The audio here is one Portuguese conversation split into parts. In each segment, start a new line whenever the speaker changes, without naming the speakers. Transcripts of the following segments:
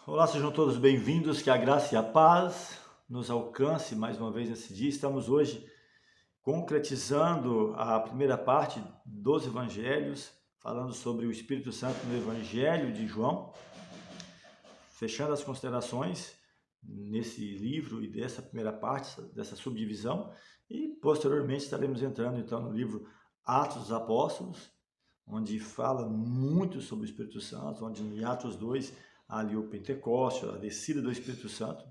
Olá, sejam todos bem-vindos, que a graça e a paz nos alcance mais uma vez nesse dia. Estamos hoje concretizando a primeira parte dos evangelhos, falando sobre o Espírito Santo no Evangelho de João, fechando as considerações nesse livro e dessa primeira parte, dessa subdivisão, e posteriormente estaremos entrando então no livro Atos dos Apóstolos, onde fala muito sobre o Espírito Santo, onde em Atos 2 há ali o Pentecostes, a descida do Espírito Santo.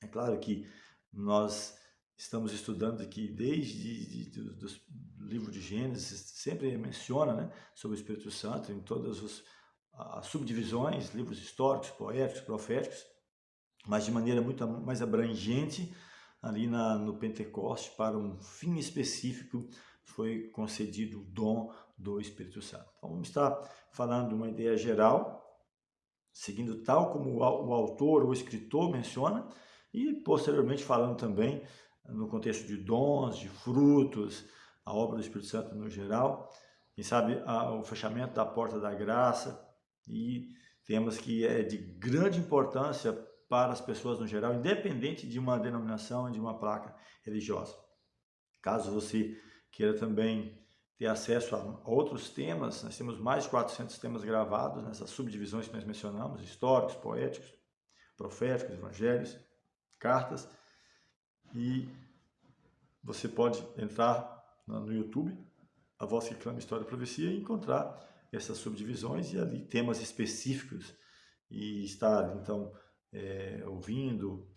É claro que nós estamos estudando aqui do livro de Gênesis, sempre menciona, né, sobre o Espírito Santo em todas as subdivisões, livros históricos, poéticos, proféticos, mas de maneira muito mais abrangente ali no Pentecostes, para um fim específico, foi concedido o dom do Espírito Santo. Então, vamos estar falando de uma ideia geral, seguindo tal como o autor ou o escritor menciona, e posteriormente falando também no contexto de dons, de frutos, a obra do Espírito Santo no geral, quem sabe o fechamento da porta da graça e temas que é de grande importância para as pessoas no geral, independente de uma denominação e de uma placa religiosa. Caso você queira também ter acesso a outros temas, nós temos mais de 400 temas gravados nessas subdivisões que nós mencionamos, históricos, poéticos, proféticos, evangelhos, cartas, e você pode entrar no YouTube, A Voz que Clama História e Profecia, e encontrar essas subdivisões e ali temas específicos, e estar então ouvindo,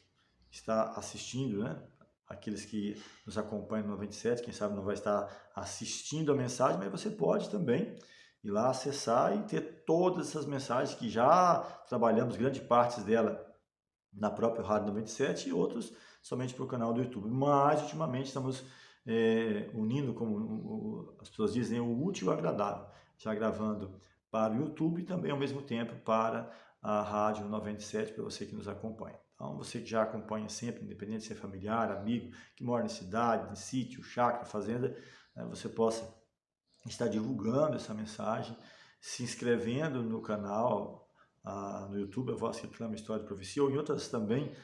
estar assistindo, né? Aqueles que nos acompanham no 97, quem sabe não vai estar assistindo a mensagem, mas você pode também ir lá acessar e ter todas essas mensagens que já trabalhamos grande parte dela na própria Rádio 97 e outros somente para o canal do YouTube. Mas ultimamente estamos unindo, como as pessoas dizem, o útil ao agradável, já gravando para o YouTube e também ao mesmo tempo para a Rádio 97, para você que nos acompanha. Então, você que já acompanha sempre, independente de ser familiar, amigo, que mora em cidade, em sítio, chácara, fazenda, você possa estar divulgando essa mensagem, se inscrevendo no canal, no YouTube, A Voz que Clama História de Profecia, ou em outras também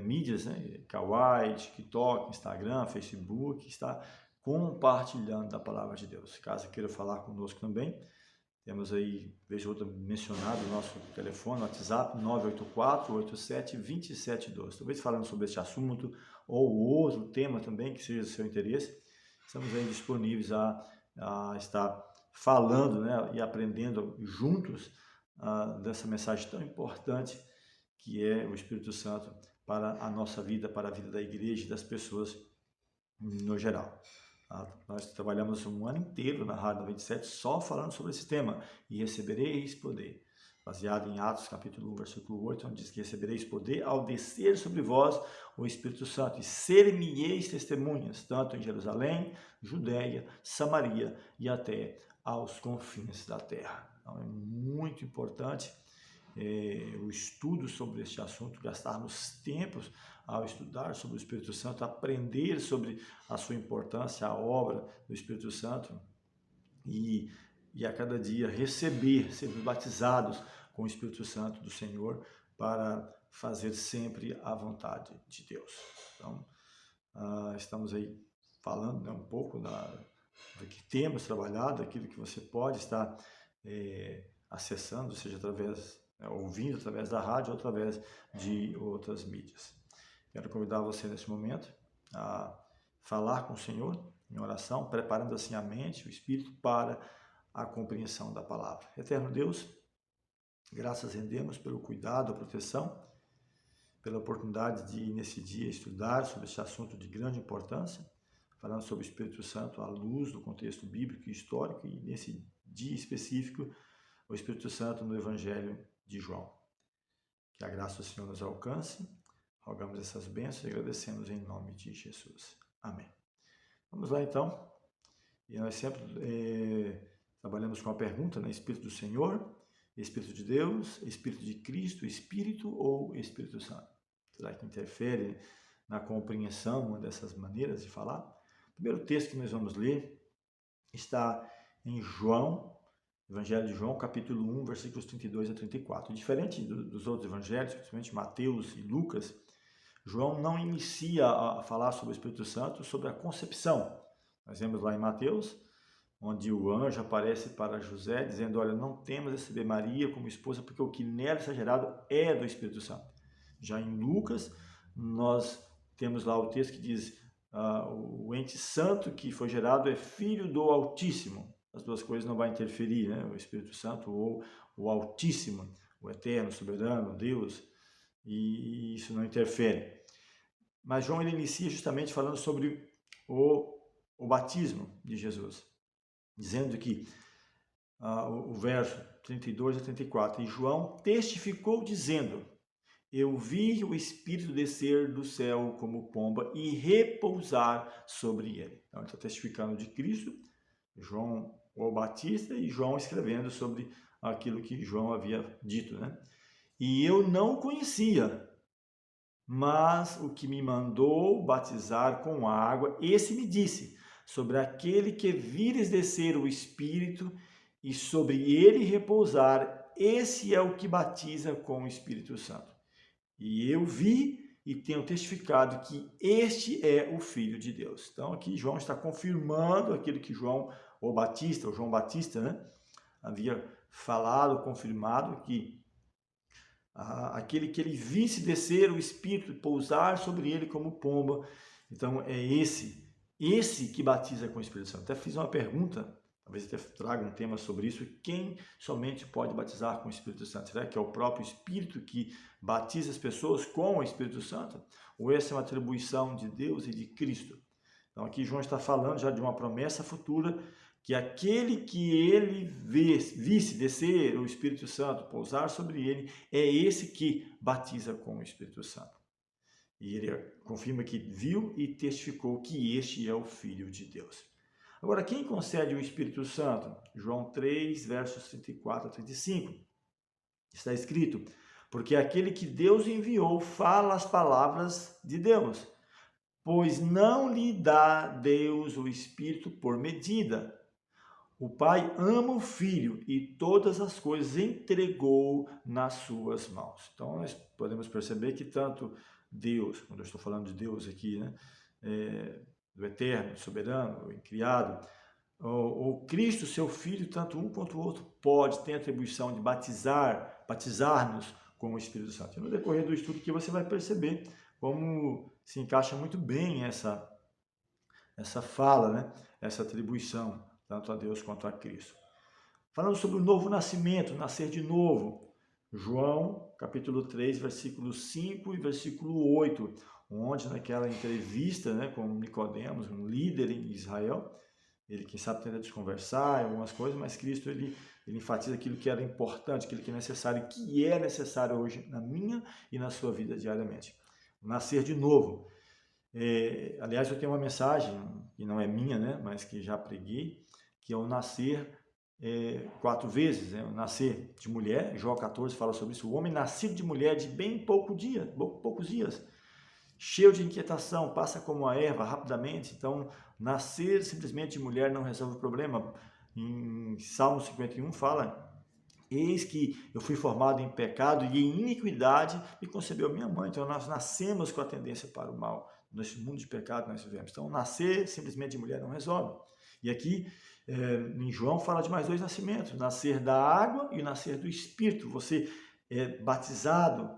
mídias, né? Kawaii, TikTok, Instagram, Facebook, está compartilhando a palavra de Deus. Caso queira falar conosco também, temos aí, veja outro mencionado, o nosso telefone, WhatsApp, 984-87-2712. Talvez falando sobre este assunto ou outro tema também que seja do seu interesse, estamos aí disponíveis a estar falando, né, e aprendendo juntos dessa mensagem tão importante que é o Espírito Santo para a nossa vida, para a vida da igreja e das pessoas no geral. Nós trabalhamos um ano inteiro na Rádio 97 só falando sobre esse tema, e recebereis poder, baseado em Atos capítulo 1, versículo 8, onde diz que recebereis poder ao descer sobre vós o Espírito Santo, e ser-me-eis testemunhas, tanto em Jerusalém, Judéia, Samaria e até aos confins da terra. Então é muito importante o estudo sobre este assunto, gastarmos tempos ao estudar sobre o Espírito Santo, aprender sobre a sua importância, a obra do Espírito Santo e, e a cada dia receber, sermos batizados com o Espírito Santo do Senhor para fazer sempre a vontade de Deus. Então, estamos aí falando, né, um pouco do que temos trabalhado, aquilo que você pode estar acessando, seja através, ouvindo através da rádio ou através de outras mídias. Quero convidar você nesse momento a falar com o Senhor em oração, preparando assim a mente, o espírito para a compreensão da palavra. Eterno Deus, graças rendemos pelo cuidado, a proteção, pela oportunidade de nesse dia estudar sobre esse assunto de grande importância, falando sobre o Espírito Santo à luz do contexto bíblico e histórico, e nesse dia específico, o Espírito Santo no Evangelho de João. Que a graça do Senhor nos alcance. Rogamos essas bênçãos e agradecemos em nome de Jesus. Amém. Vamos lá então. E nós sempre trabalhamos com a pergunta, né? Espírito do Senhor, Espírito de Deus, Espírito de Cristo, Espírito ou Espírito Santo? Será que interfere na compreensão dessas maneiras de falar? O primeiro texto que nós vamos ler está em João, Evangelho de João, capítulo 1, versículos 32 a 34. Diferente dos outros evangelhos, principalmente Mateus e Lucas, João não inicia a falar sobre o Espírito Santo, sobre a concepção. Nós vemos lá em Mateus, onde o anjo aparece para José, dizendo, olha, não temas receber Maria como esposa, porque o que nela está gerado é do Espírito Santo. Já em Lucas, nós temos lá o texto que diz, o ente santo que foi gerado é filho do Altíssimo. As duas coisas não vão interferir, né? O Espírito Santo ou o Altíssimo, o Eterno, Soberano, Deus, e isso não interfere. Mas João ele inicia justamente falando sobre o batismo de Jesus, dizendo que o verso 32 a 34, e João testificou dizendo, eu vi o Espírito descer do céu como pomba e repousar sobre ele. Então, ele está testificando de Cristo, João o Batista, e João escrevendo sobre aquilo que João havia dito, né? E eu não o conhecia, mas o que me mandou batizar com água, esse me disse, sobre aquele que vires descer o Espírito e sobre ele repousar, esse é o que batiza com o Espírito Santo. E eu vi e tenho testificado que este é o Filho de Deus. Então aqui João está confirmando aquilo que João Batista, né, havia falado, confirmado, que aquele que ele visse descer o Espírito, pousar sobre ele como pomba. Então é esse que batiza com o Espírito Santo. Até fiz uma pergunta, talvez até traga um tema sobre isso, quem somente pode batizar com o Espírito Santo? Será que é o próprio Espírito que batiza as pessoas com o Espírito Santo? Ou essa é uma atribuição de Deus e de Cristo? Então aqui João está falando já de uma promessa futura, que aquele que ele visse descer o Espírito Santo, pousar sobre ele, é esse que batiza com o Espírito Santo. E ele confirma que viu e testificou que este é o Filho de Deus. Agora, quem concede o Espírito Santo? João 3, versos 34 a 35. Está escrito, porque aquele que Deus enviou fala as palavras de Deus, pois não lhe dá Deus o Espírito por medida. O Pai ama o Filho e todas as coisas entregou nas suas mãos. Então, nós podemos perceber que tanto Deus, quando eu estou falando de Deus aqui, né, do Eterno, Soberano, Criado, ou Cristo, seu Filho, tanto um quanto o outro, ter a atribuição de batizar-nos com o Espírito Santo. E no decorrer do estudo que você vai perceber como se encaixa muito bem essa fala, né, essa atribuição, tanto a Deus quanto a Cristo. Falando sobre o novo nascimento, nascer de novo, João, capítulo 3, versículo 5 e versículo 8, onde naquela entrevista, né, com Nicodemos, um líder em Israel, ele, quem sabe, tenta desconversar algumas coisas, mas Cristo, ele enfatiza aquilo que era importante, aquilo que é necessário, que é necessário hoje na minha e na sua vida diariamente. Nascer de novo. Aliás, eu tenho uma mensagem, que não é minha, né, mas que já preguei, que é o nascer 4 vezes, né? O nascer de mulher. João 14 fala sobre isso. O homem nascido de mulher de bem poucos dias, cheio de inquietação, passa como a erva rapidamente. Então, nascer simplesmente de mulher não resolve o problema. Em Salmo 51 fala, eis que eu fui formado em pecado e em iniquidade me concebeu minha mãe. Então, nós nascemos com a tendência para o mal. Nesse mundo de pecado nós vivemos. Então, nascer simplesmente de mulher não resolve. E aqui, em João, fala de mais 2 nascimentos. Nascer da água e o nascer do Espírito. Você é batizado,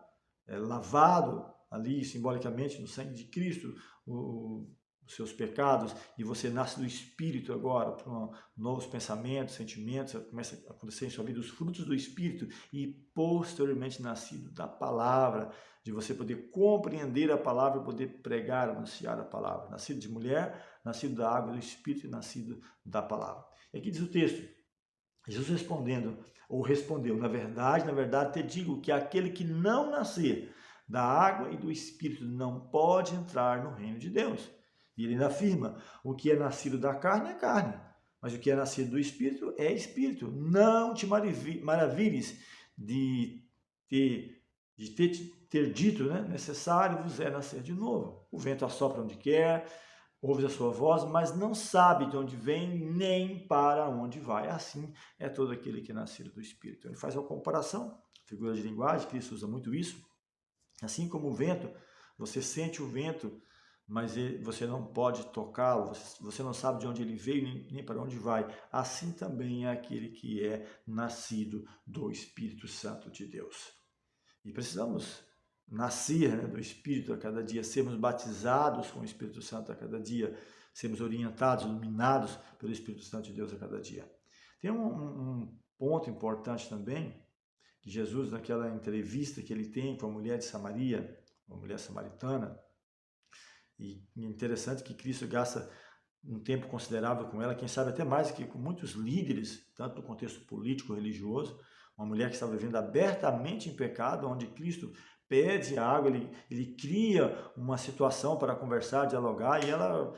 lavado ali simbolicamente no sangue de Cristo, os seus pecados, e você nasce do Espírito agora, para novos pensamentos, sentimentos, começa a acontecer em sua vida os frutos do Espírito, e posteriormente nascido da palavra, de você poder compreender a palavra e poder pregar, anunciar a palavra. Nascido de mulher, nascido da água, do Espírito e nascido da palavra. E aqui diz o texto, Jesus respondeu, na verdade, te digo que aquele que não nascer da água e do Espírito não pode entrar no reino de Deus. E ele ainda afirma, o que é nascido da carne é carne, mas o que é nascido do Espírito é Espírito. Não te maravilhes de ter dito, né? Necessário vos é nascer de novo. O vento assopra onde quer, ouve a sua voz, mas não sabe de onde vem nem para onde vai. Assim é todo aquele que é nascido do Espírito. Ele faz uma comparação, figura de linguagem, Cristo usa muito isso. Assim como o vento, você sente o vento, mas você não pode tocá-lo, você não sabe de onde ele veio nem para onde vai. Assim também é aquele que é nascido do Espírito Santo de Deus. E precisamos nascer, né, do Espírito a cada dia, sermos batizados com o Espírito Santo a cada dia, sermos orientados, iluminados pelo Espírito Santo de Deus a cada dia. Tem um ponto importante também, que Jesus, naquela entrevista que ele tem com a mulher de Samaria, uma mulher samaritana, e interessante que Cristo gasta um tempo considerável com ela, quem sabe até mais que com muitos líderes, tanto no contexto político, religioso, uma mulher que estava vivendo abertamente em pecado, onde Cristo pede água, ele cria uma situação para conversar, dialogar, e ela,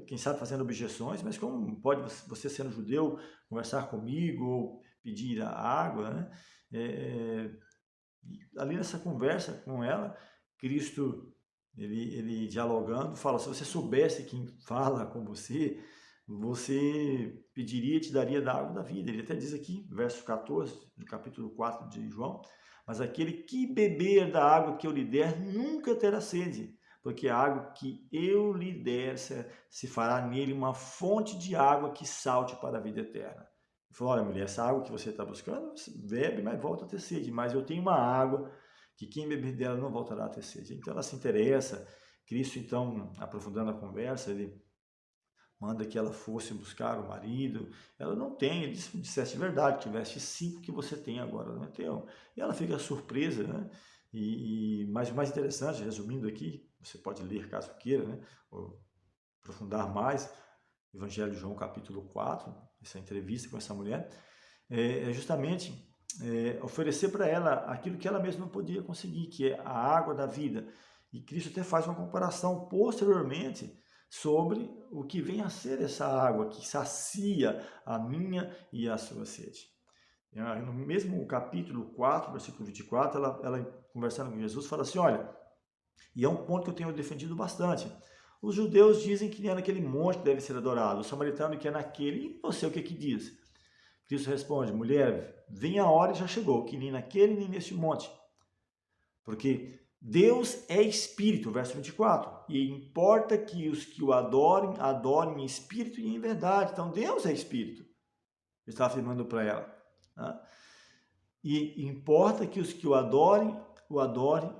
quem sabe, fazendo objeções, mas como pode você, sendo judeu, conversar comigo ou pedir a água, né? Ali nessa conversa com ela, Cristo, ele dialogando, fala, se você soubesse quem fala com você, você pediria e te daria da água da vida. Ele até diz aqui, verso 14, do capítulo 4 de João, mas aquele que beber da água que eu lhe der, nunca terá sede, porque a água que eu lhe der se fará nele uma fonte de água que salte para a vida eterna. Ele falou, olha mulher, essa água que você está buscando, você bebe, mas volta a ter sede, mas eu tenho uma água que quem beber dela não voltará a ter sede. Então ela se interessa, Cristo então, aprofundando a conversa, ele manda que ela fosse buscar o marido, ela não tem, ele dissesse verdade, tivesse 5 que você tem agora, não tem. E ela fica surpresa, né? Mas o mais interessante, resumindo aqui, você pode ler caso queira, né? Ou aprofundar mais, Evangelho de João capítulo 4, essa entrevista com essa mulher, é justamente oferecer para ela aquilo que ela mesma não podia conseguir, que é a água da vida. E Cristo até faz uma comparação posteriormente sobre o que vem a ser essa água que sacia a minha e a sua sede. No mesmo capítulo 4, versículo 24, ela conversando com Jesus, fala assim, olha, e é um ponto que eu tenho defendido bastante, os judeus dizem que é naquele monte que deve ser adorado, o samaritano que é naquele, e você o que diz? Cristo responde, mulher, vem a hora e já chegou, que nem naquele nem neste monte. Porque Deus é Espírito, verso 24, e importa que os que o adorem, adorem em Espírito e em verdade. Então Deus é Espírito, ele está afirmando para ela. Tá? E importa que os que o adorem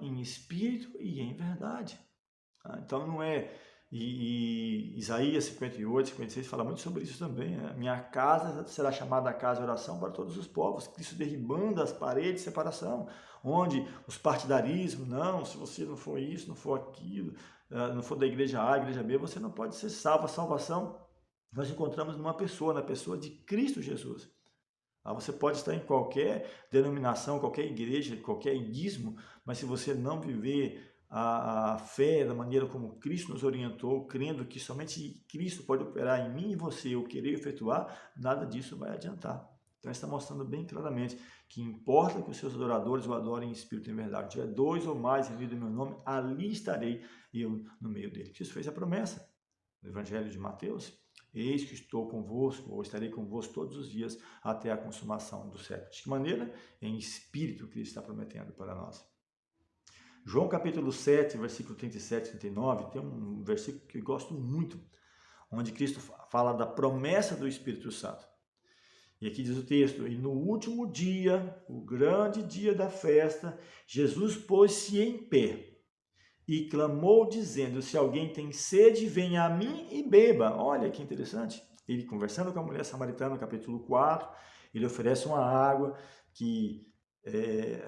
em Espírito e em verdade. Tá? Então não é... E Isaías 58, 56 fala muito sobre isso também. Né? Minha casa será chamada a casa de oração para todos os povos. Cristo derribando as paredes de separação, onde os partidarismos, não, se você não for isso, não for aquilo, não for da igreja A, igreja B, você não pode ser salvo. A salvação nós encontramos numa pessoa, na pessoa de Cristo Jesus. Você pode estar em qualquer denominação, qualquer igreja, qualquer idismo, mas se você não viver a fé da maneira como Cristo nos orientou, crendo que somente Cristo pode operar em mim e você, o querer efetuar, nada disso vai adiantar. Então, está mostrando bem claramente que importa que os seus adoradores o adorem em espírito e em verdade. Se tiver 2 ou mais reunidos em meu nome, ali estarei eu no meio dele. Cristo fez a promessa no Evangelho de Mateus. Eis que estou convosco, ou estarei convosco todos os dias até a consumação do século. De que maneira? Em espírito Cristo está prometendo para nós. João capítulo 7, versículo 37 e 39, tem um versículo que eu gosto muito, onde Cristo fala da promessa do Espírito Santo. E aqui diz o texto, e no último dia, o grande dia da festa, Jesus pôs-se em pé e clamou dizendo, se alguém tem sede, venha a mim e beba. Olha que interessante. Ele conversando com a mulher samaritana, no capítulo 4, ele oferece uma água que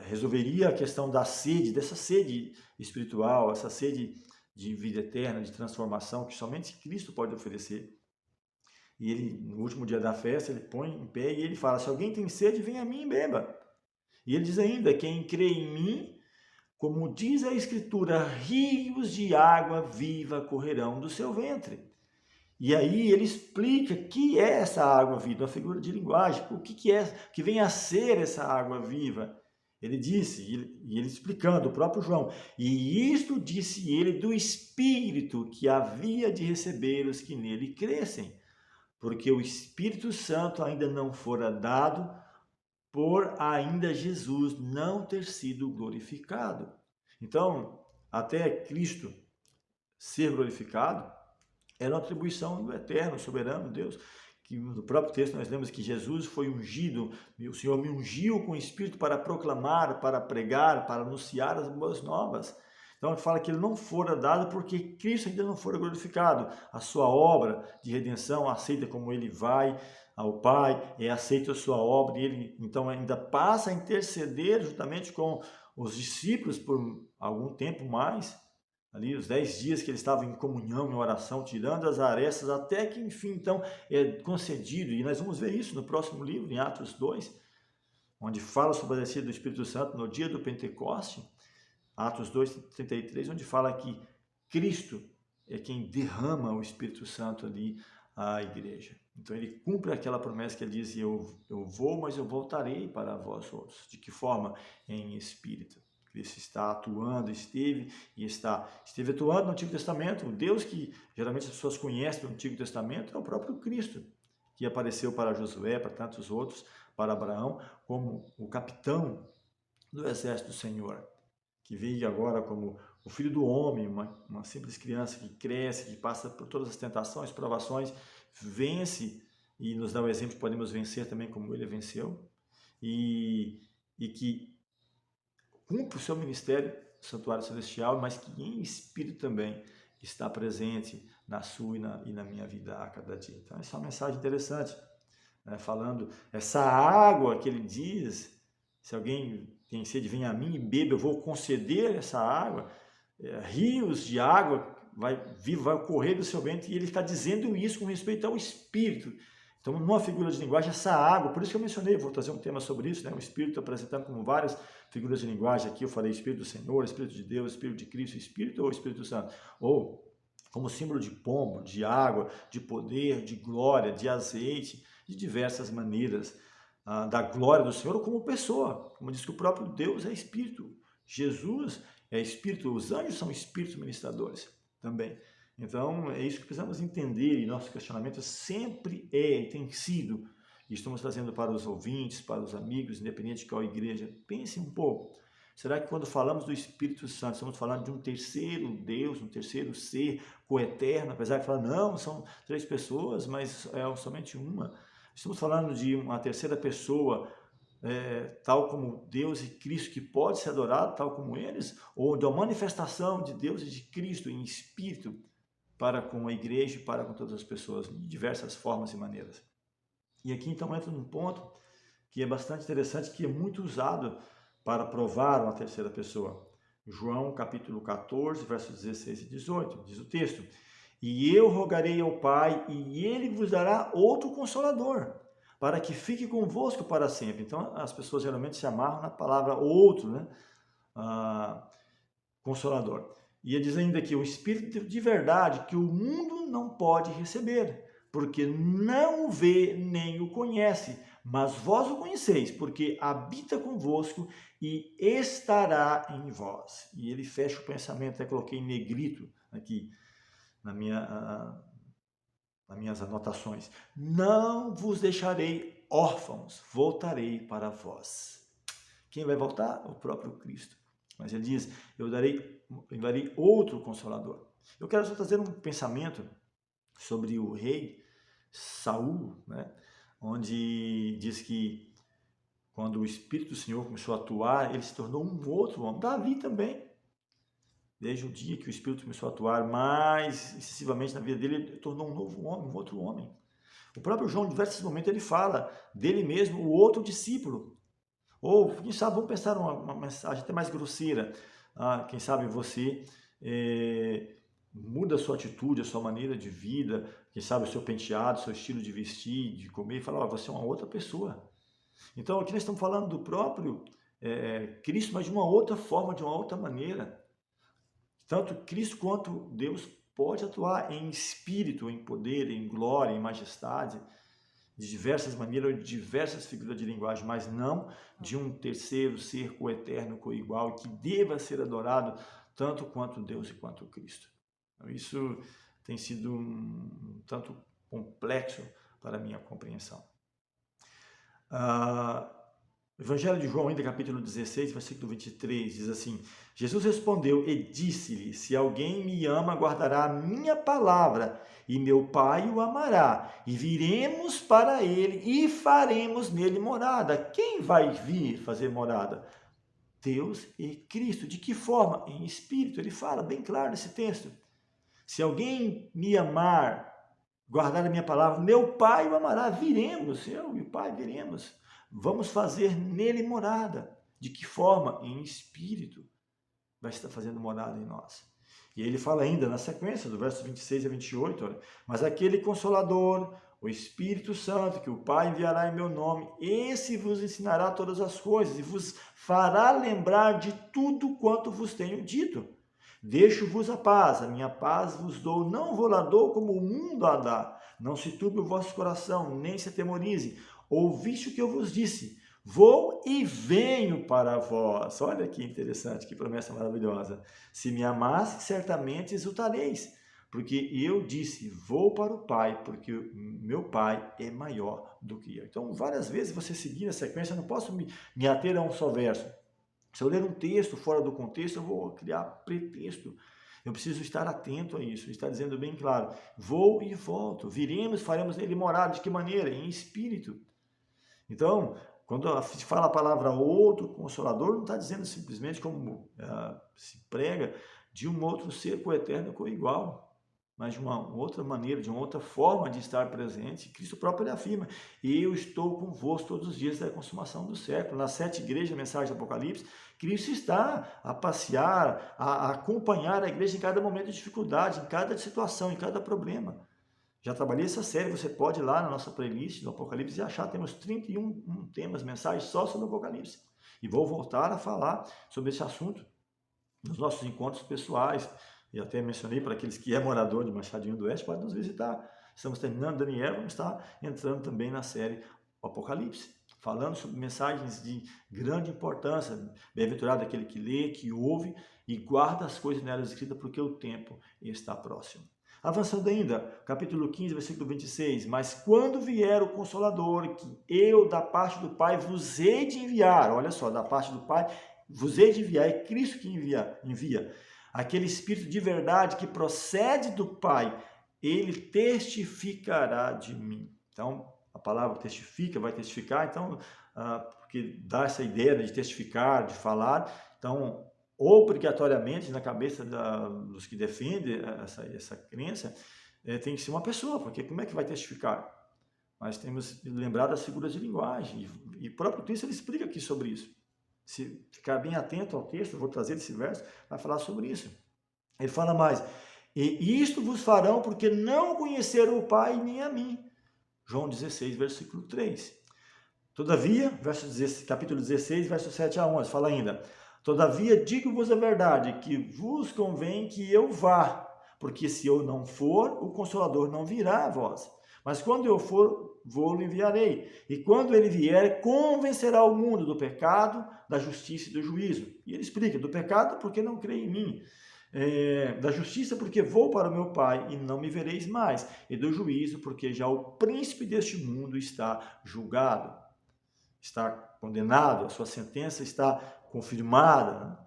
resolveria a questão da sede, dessa sede espiritual, essa sede de vida eterna, de transformação, que somente Cristo pode oferecer. E ele, no último dia da festa, ele põe em pé e ele fala, se alguém tem sede, venha a mim e beba. E ele diz ainda, quem crê em mim, como diz a Escritura, rios de água viva correrão do seu ventre. E aí ele explica o que é essa água viva, uma figura de linguagem, o que é, que vem a ser essa água viva. Ele disse, e ele explicando, o próprio João, e isto disse ele do Espírito que havia de receber os que nele crescem, porque o Espírito Santo ainda não fora dado, por ainda Jesus não ter sido glorificado. Então, até Cristo ser glorificado, era uma atribuição do eterno, soberano Deus, que no próprio texto nós lemos que Jesus foi ungido, o Senhor me ungiu com o Espírito para proclamar, para pregar, para anunciar as boas novas. Então ele fala que ele não fora dado porque Cristo ainda não fora glorificado. A sua obra de redenção, aceita como ele vai ao Pai, aceita a sua obra, e ele então ainda passa a interceder juntamente com os discípulos por algum tempo mais, ali os 10 dias que ele estava em comunhão, em oração, tirando as arestas, até que enfim, então, é concedido, e nós vamos ver isso no próximo livro, em Atos 2, onde fala sobre a descida do Espírito Santo no dia do Pentecoste, Atos 2:33, onde fala que Cristo é quem derrama o Espírito Santo ali à igreja. Então ele cumpre aquela promessa que ele diz, eu vou, mas eu voltarei para vós outros. De que forma? Em Espírito. Cristo está atuando, esteve atuando no Antigo Testamento. O Deus que geralmente as pessoas conhecem no Antigo Testamento é o próprio Cristo, que apareceu para Josué, para tantos outros, para Abraão, como o capitão do exército do Senhor, que veio agora como o filho do homem, uma simples criança que cresce, que passa por todas as tentações, provações, vence e nos dá o exemplo que podemos vencer também como ele venceu, e que cumpre o seu ministério no santuário celestial, mas que em espírito também está presente na sua e na minha vida a cada dia. Então essa é uma mensagem interessante, né? Falando, essa água que ele diz, se alguém tem sede, venha a mim e beba, eu vou conceder essa água, rios de água vai correr do seu ventre, e ele está dizendo isso com respeito ao Espírito. Então, numa figura de linguagem, essa água, por isso que eu mencionei, vou trazer um tema sobre isso, né? O Espírito apresentando como várias figuras de linguagem aqui, eu falei Espírito do Senhor, Espírito de Deus, Espírito de Cristo, Espírito ou Espírito Santo, ou como símbolo de pombo, de água, de poder, de glória, de azeite, de diversas maneiras, da glória do Senhor, ou como pessoa, como diz que o próprio Deus é Espírito, Jesus é Espírito, os anjos são Espíritos ministradores também. Então, é isso que precisamos entender, e nosso questionamento sempre e tem sido, e estamos trazendo para os ouvintes, para os amigos, independente de qual igreja, pense um pouco. Será que quando falamos do Espírito Santo, estamos falando de um terceiro Deus, um terceiro ser coeterno, apesar de falar, não, são 3 pessoas, mas é somente uma. Estamos falando de uma terceira pessoa, tal como Deus e Cristo, que pode ser adorado tal como eles, ou de uma manifestação de Deus e de Cristo em espírito para com a igreja e para com todas as pessoas, de diversas formas e maneiras. E aqui então entra num ponto que é bastante interessante, que é muito usado para provar uma terceira pessoa. João capítulo 14, versos 16 e 18, diz o texto, e eu rogarei ao Pai, e ele vos dará outro Consolador, para que fique convosco para sempre. Então, as pessoas geralmente se amarram na palavra outro, né? Consolador. E ele diz ainda que o Espírito de verdade, que o mundo não pode receber, porque não o vê nem o conhece, mas vós o conheceis, porque habita convosco e estará em vós. E ele fecha o pensamento, até coloquei em negrito aqui nas minhas anotações. Não vos deixarei órfãos, voltarei para vós. Quem vai voltar? O próprio Cristo. Mas ele diz, eu darei outro Consolador. Eu quero só trazer um pensamento sobre o rei Saul, né? Onde diz que quando o Espírito do Senhor começou a atuar, ele se tornou um outro homem. Davi também. Desde o dia que o Espírito começou a atuar mais excessivamente na vida dele, ele tornou um novo homem, um outro homem. O próprio João, em diversos momentos, ele fala dele mesmo, o outro discípulo. Ou, quem sabe, vamos pensar uma mensagem até mais grosseira. Quem sabe você muda a sua atitude, a sua maneira de vida, quem sabe o seu penteado, o seu estilo de vestir, de comer, e fala, você é uma outra pessoa. Então, aqui nós estamos falando do próprio Cristo, mas de uma outra forma, de uma outra maneira. Tanto Cristo quanto Deus pode atuar em espírito, em poder, em glória, em majestade, de diversas maneiras ou de diversas figuras de linguagem, mas não de um terceiro ser coeterno, coigual, que deva ser adorado tanto quanto Deus e quanto Cristo. Então, isso tem sido um tanto complexo para a minha compreensão. Evangelho de João, ainda capítulo 16, versículo 23, diz assim: Jesus respondeu e disse-lhe: se alguém me ama, guardará a minha palavra, e meu Pai o amará, e viremos para ele e faremos nele morada. Quem vai vir fazer morada? Deus e Cristo. De que forma? Em espírito. Ele fala bem claro nesse texto. Se alguém me amar, guardar a minha palavra, meu Pai o amará. Viremos, eu e o Pai viremos. Vamos fazer nele morada. De que forma? Em espírito. Vai estar fazendo morada em nós. E ele fala ainda na sequência, do verso 26 a 28, olha, mas aquele Consolador, o Espírito Santo, que o Pai enviará em meu nome, esse vos ensinará todas as coisas e vos fará lembrar de tudo quanto vos tenho dito. Deixo-vos a paz, a minha paz vos dou, não vou lá dou como o mundo a dá. Não se turbe o vosso coração, nem se atemorize. Ouviste o que eu vos disse, vou e venho para vós. Olha que interessante, que promessa maravilhosa. Se me amasse, certamente exultareis, porque eu disse, vou para o Pai, porque meu Pai é maior do que eu. Então, várias vezes você seguir a sequência, eu não posso me ater a um só verso. Se eu ler um texto fora do contexto, eu vou criar pretexto. Eu preciso estar atento a isso. Está dizendo bem claro, vou e volto, viremos, faremos nele morada. De que maneira? Em espírito. Então, quando se fala a palavra outro consolador, não está dizendo simplesmente como se prega de um outro ser coeterno coigual, mas de uma outra maneira, de uma outra forma de estar presente. Cristo próprio ele afirma, eu estou convosco todos os dias da consumação do século. Nas 7 igrejas, a mensagem do Apocalipse, Cristo está a passear, a acompanhar a igreja em cada momento de dificuldade, em cada situação, em cada problema. Já trabalhei essa série, você pode ir lá na nossa playlist do Apocalipse e achar, temos 31 temas, mensagens só sobre o Apocalipse. E vou voltar a falar sobre esse assunto nos nossos encontros pessoais. E até mencionei para aqueles que é morador de Machadinho do Oeste, pode nos visitar. Estamos terminando Daniel, vamos estar entrando também na série Apocalipse, falando sobre mensagens de grande importância. Bem-aventurado aquele que lê, que ouve e guarda as coisas nelas escritas, porque o tempo está próximo. Avançando ainda, capítulo 15, versículo 26, mas quando vier o Consolador, que eu da parte do Pai vos hei de enviar, olha só, da parte do Pai vos hei de enviar, é Cristo que envia, aquele Espírito de verdade que procede do Pai, ele testificará de mim. Então, a palavra testifica, vai testificar, então, porque dá essa ideia de testificar, de falar, então, obrigatoriamente na cabeça dos que defendem essa crença, tem que ser uma pessoa, porque como é que vai testificar? Mas temos lembrado das figuras de linguagem, e o próprio texto ele explica aqui sobre isso. Se ficar bem atento ao texto, eu vou trazer esse verso, vai falar sobre isso. Ele fala mais, e isto vos farão porque não conheceram o Pai nem a mim. João 16, versículo 3. Todavia, capítulo 16, verso 7 a 11, fala ainda, todavia digo-vos a verdade, que vos convém que eu vá, porque se eu não for, o Consolador não virá a vós. Mas quando eu for, vou-lo enviarei. E quando ele vier, convencerá o mundo do pecado, da justiça e do juízo. E ele explica, do pecado porque não crê em mim. Da justiça porque vou para o meu Pai e não me vereis mais. E do juízo porque já o príncipe deste mundo está julgado. Está condenado, a sua sentença está confirmada.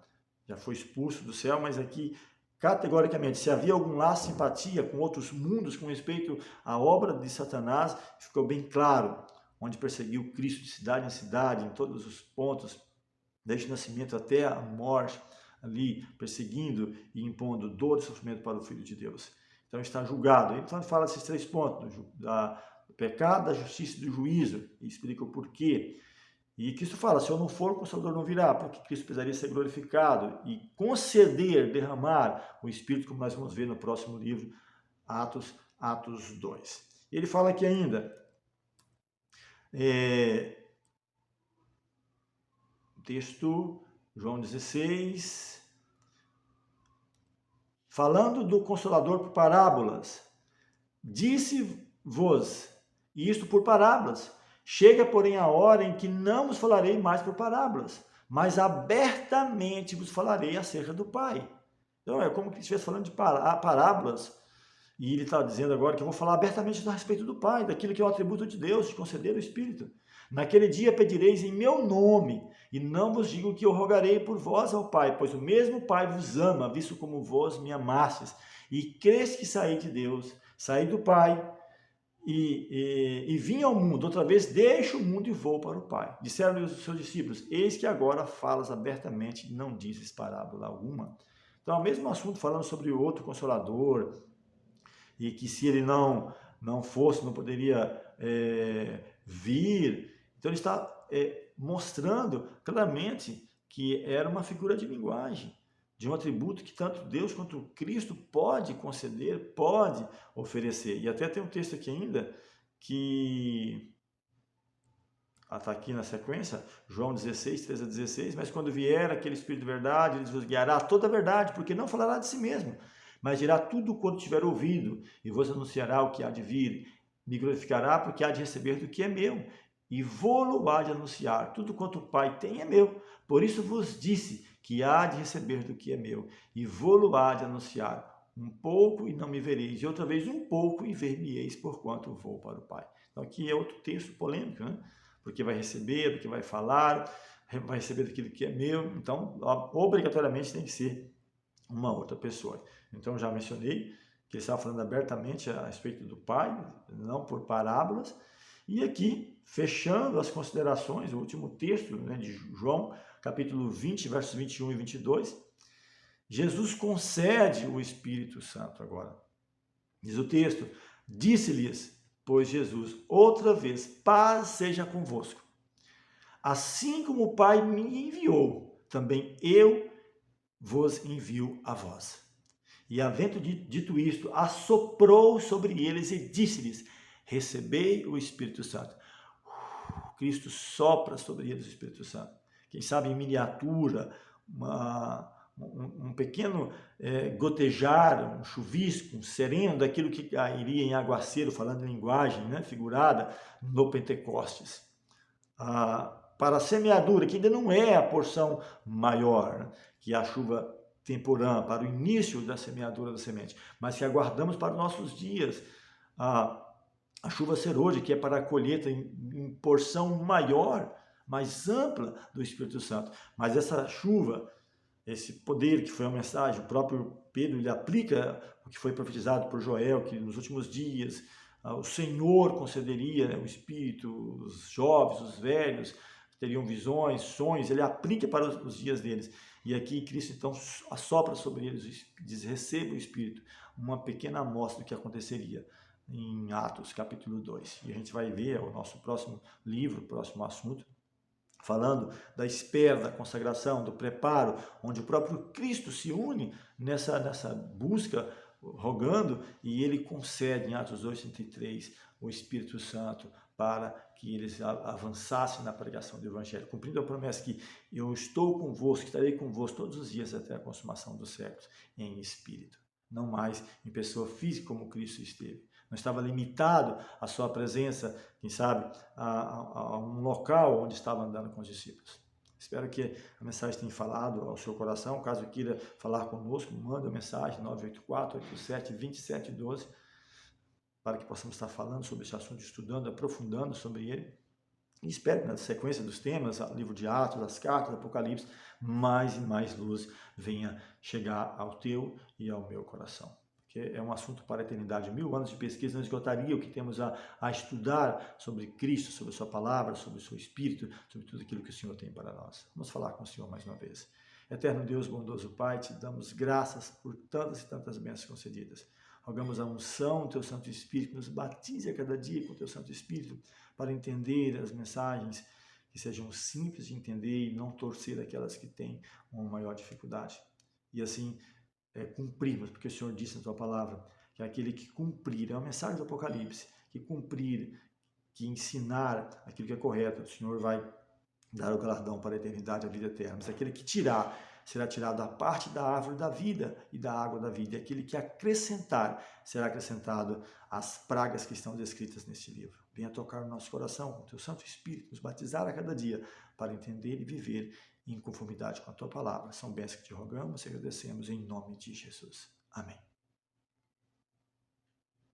Já foi expulso do céu, mas aqui categoricamente, se havia algum laço de simpatia com outros mundos com respeito à obra de Satanás, ficou bem claro, onde perseguiu Cristo de cidade em cidade, em todos os pontos, desde o nascimento até a morte, ali perseguindo e impondo dor e sofrimento para o Filho de Deus. Então está julgado. Então fala esses 3 pontos, do pecado, da justiça e do juízo, e explica o porquê. E Cristo fala, se eu não for, o Consolador não virá, porque Cristo precisaria ser glorificado e conceder, derramar o Espírito, como nós vamos ver no próximo livro, Atos 2. Ele fala aqui ainda, texto, João 16, falando do Consolador por parábolas, disse-vos, e isto por parábolas. Chega, porém, a hora em que não vos falarei mais por parábolas, mas abertamente vos falarei acerca do Pai. Então, é como que estivesse falando de parábolas, e ele está dizendo agora que eu vou falar abertamente a respeito do Pai, daquilo que é o atributo de Deus, de conceder o Espírito. Naquele dia pedireis em meu nome, e não vos digo que eu rogarei por vós ao Pai, pois o mesmo Pai vos ama, visto como vós me amastes, e crês que saí de Deus, saí do Pai, e vim ao mundo, outra vez deixo o mundo e vou para o Pai. Disseram-lhe os seus discípulos, eis que agora falas abertamente e não dizes parábola alguma. Então, é o mesmo assunto falando sobre o outro Consolador, e que se ele não fosse, não poderia vir. Então, ele está mostrando claramente que era uma figura de linguagem, de um atributo que tanto Deus quanto Cristo pode conceder, pode oferecer. E até tem um texto aqui ainda que está aqui na sequência, João 16, 13 a 16, mas quando vier aquele Espírito de verdade, ele vos guiará a toda a verdade, porque não falará de si mesmo, mas dirá tudo quanto tiver ouvido, e vos anunciará o que há de vir. Me glorificará, porque há de receber do que é meu, e vou-lo há de anunciar. Tudo quanto o Pai tem é meu. Por isso vos disse que há de receber do que é meu, e vou-lo há de anunciar. Um pouco e não me vereis, e outra vez um pouco e ver-me-eis, porquanto vou para o Pai. Então aqui é outro texto polêmico, né? Porque vai receber, porque vai falar, vai receber daquilo que é meu. Então, obrigatoriamente tem que ser uma outra pessoa. Então, já mencionei que ele estava falando abertamente a respeito do Pai, não por parábolas. E aqui, fechando as considerações, o último texto, né, de João, capítulo 20, versos 21 e 22, Jesus concede o Espírito Santo agora. Diz o texto, disse-lhes, pois Jesus, outra vez, paz seja convosco. Assim como o Pai me enviou, também eu vos envio a vós. E havendo dito isto, assoprou sobre eles e disse-lhes, recebei o Espírito Santo. Cristo sopra sobre eles o Espírito Santo. Quem sabe em miniatura, um pequeno gotejar, um chuvisco, um sereno daquilo que iria em aguaceiro, falando em linguagem, né, figurada, no Pentecostes. Para a semeadura, que ainda não é a porção maior, né, que é a chuva temporã, para o início da semeadura da semente, mas que aguardamos para os nossos dias, a chuva serôdia, que é para a colheita em porção maior, mais ampla do Espírito Santo. Mas essa chuva, esse poder que foi a mensagem, o próprio Pedro ele aplica o que foi profetizado por Joel, que nos últimos dias o Senhor concederia o Espírito, os jovens, os velhos, teriam visões, sonhos, ele aplica para os dias deles. E aqui Cristo então assopra sobre eles, diz, receba o Espírito, uma pequena amostra do que aconteceria em Atos, capítulo 2. E a gente vai ver o nosso próximo livro, próximo assunto, falando da espera, da consagração, do preparo, onde o próprio Cristo se une nessa busca, rogando, e ele concede em Atos 2:33 o Espírito Santo para que eles avançassem na pregação do Evangelho, cumprindo a promessa que eu estou convosco, estarei convosco todos os dias até a consumação dos séculos, em Espírito, não mais em pessoa física como Cristo esteve. Não estava limitado a sua presença, quem sabe, a um local onde estava andando com os discípulos. Espero que a mensagem tenha falado ao seu coração. Caso queira falar conosco, manda a mensagem 984-87-2712 para que possamos estar falando sobre esse assunto, estudando, aprofundando sobre ele. E espero que na sequência dos temas, o livro de Atos, as cartas, Apocalipse, mais e mais luz venha chegar ao teu e ao meu coração. Porque é um assunto para a eternidade. 1000 anos de pesquisa não esgotaria o que temos a estudar sobre Cristo, sobre a sua palavra, sobre o seu Espírito, sobre tudo aquilo que o Senhor tem para nós. Vamos falar com o Senhor mais uma vez. Eterno Deus, bondoso Pai, te damos graças por tantas e tantas bênçãos concedidas. Rogamos a unção do teu Santo Espírito, que nos batize a cada dia com o teu Santo Espírito, para entender as mensagens que sejam simples de entender e não torcer aquelas que têm uma maior dificuldade. E assim, cumprirmos, porque o Senhor disse na tua palavra que aquele que cumprir, é uma mensagem do Apocalipse, que cumprir, que ensinar aquilo que é correto, o Senhor vai dar o galardão para a eternidade, a vida eterna. Mas aquele que tirar, será tirado a parte da árvore da vida e da água da vida. E aquele que acrescentar, será acrescentado às pragas que estão descritas neste livro. Venha tocar no nosso coração com o teu Santo Espírito, nos batizar a cada dia para entender e viver em conformidade com a tua palavra. São bênçãos que te rogamos e agradecemos em nome de Jesus. Amém.